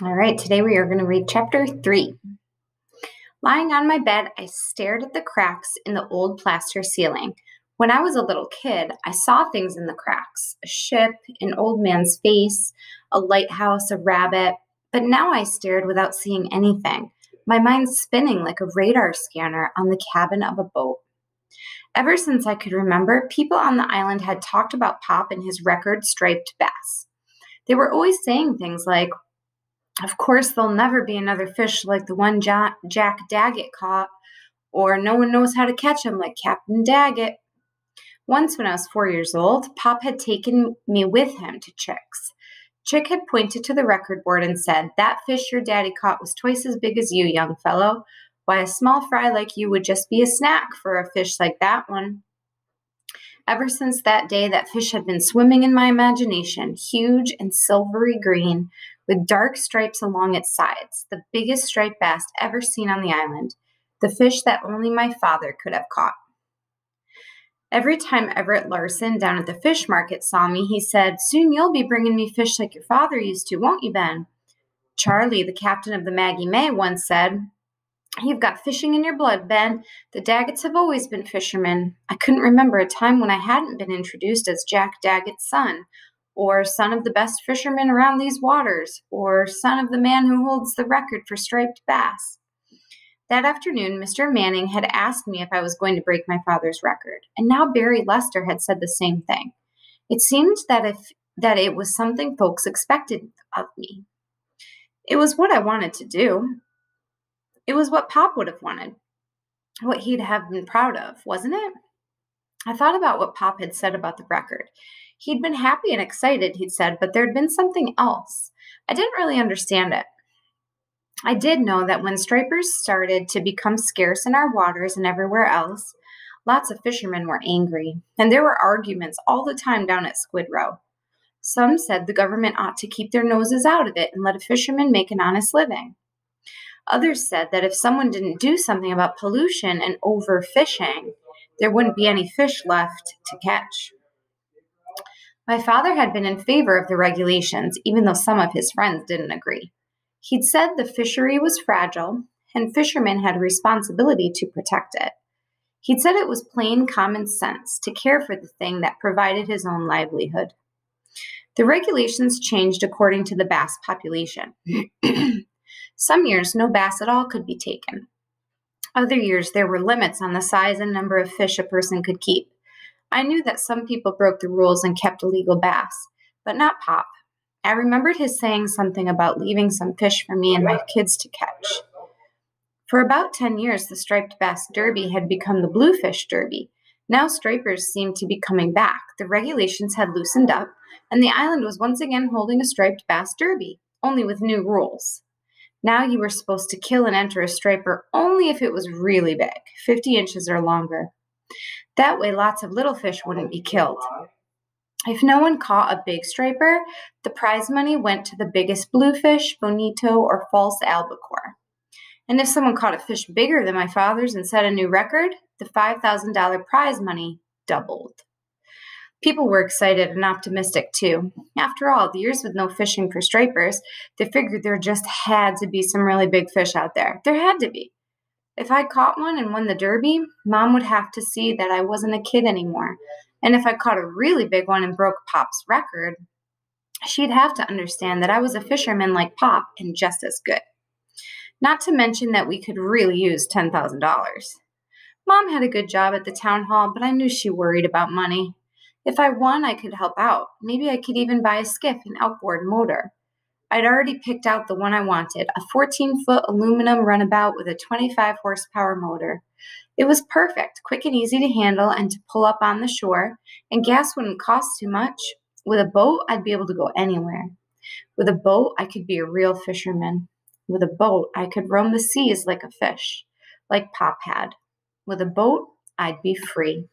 All right, today we are going to read chapter 3. Lying on my bed, I stared at the cracks in the old plaster ceiling. When I was a little kid, I saw things in the cracks: a ship, an old man's face, a lighthouse, a rabbit. But now I stared without seeing anything, my mind spinning like a radar scanner on the cabin of a boat. Ever since I could remember, people on the island had talked about Pop and his record striped bass. They were always saying things like, of course, there'll never be another fish like the one Jack Daggett caught, or no one knows how to catch him like Captain Daggett. Once, when I was 4 years old, Pop had taken me with him to Chick's. Chick had pointed to the record board and said, "That fish your daddy caught was twice as big as you, young fellow. Why, a small fry like you would just be a snack for a fish like that one." Ever since that day, that fish had been swimming in my imagination, huge and silvery green, with dark stripes along its sides, the biggest striped bass ever seen on the island, the fish that only my father could have caught. Every time Everett Larson down at the fish market saw me, he said, "Soon you'll be bringing me fish like your father used to, won't you, Ben?" Charlie, the captain of the Maggie May, once said, "You've got fishing in your blood, Ben. The Daggetts have always been fishermen. I couldn't remember a time when I hadn't been introduced as Jack Daggett's son, or son of the best fisherman around these waters, or son of the man who holds the record for striped bass." That afternoon, Mr. Manning had asked me if I was going to break my father's record, and now Barry Lester had said the same thing. It seemed that it was something folks expected of me. It was what I wanted to do. It was what Pop would have wanted, what he'd have been proud of, wasn't it? I thought about what Pop had said about the record. He'd been happy and excited, he'd said, but there'd been something else. I didn't really understand it. I did know that when stripers started to become scarce in our waters and everywhere else, lots of fishermen were angry, and there were arguments all the time down at Squid Row. Some said the government ought to keep their noses out of it and let a fisherman make an honest living. Others said that if someone didn't do something about pollution and overfishing, there wouldn't be any fish left to catch. My father had been in favor of the regulations, even though some of his friends didn't agree. He'd said the fishery was fragile, and fishermen had a responsibility to protect it. He'd said it was plain common sense to care for the thing that provided his own livelihood. The regulations changed according to the bass population. Some years, no bass at all could be taken. Other years, there were limits on the size and number of fish a person could keep. I knew that some people broke the rules and kept illegal bass, but not Pop. I remembered his saying something about leaving some fish for me and my kids to catch. For about 10 years, the Striped Bass Derby had become the Bluefish Derby. Now stripers seemed to be coming back. The regulations had loosened up, and the island was once again holding a Striped Bass Derby, only with new rules. Now you were supposed to kill and enter a striper only if it was really big, 50 inches or longer. That way lots of little fish wouldn't be killed. If no one caught a big striper, the prize money went to the biggest bluefish, bonito, or false albacore. And if someone caught a fish bigger than my father's and set a new record, the $5,000 prize money doubled. People were excited and optimistic, too. After all, the years with no fishing for stripers, they figured there just had to be some really big fish out there. There had to be. If I caught one and won the derby, Mom would have to see that I wasn't a kid anymore. And if I caught a really big one and broke Pop's record, she'd have to understand that I was a fisherman like Pop and just as good. Not to mention that we could really use $10,000. Mom had a good job at the town hall, but I knew she worried about money. If I won, I could help out. Maybe I could even buy a skiff and outboard motor. I'd already picked out the one I wanted, a 14-foot aluminum runabout with a 25-horsepower motor. It was perfect, quick and easy to handle and to pull up on the shore, and gas wouldn't cost too much. With a boat, I'd be able to go anywhere. With a boat, I could be a real fisherman. With a boat, I could roam the seas like a fish, like Pop had. With a boat, I'd be free.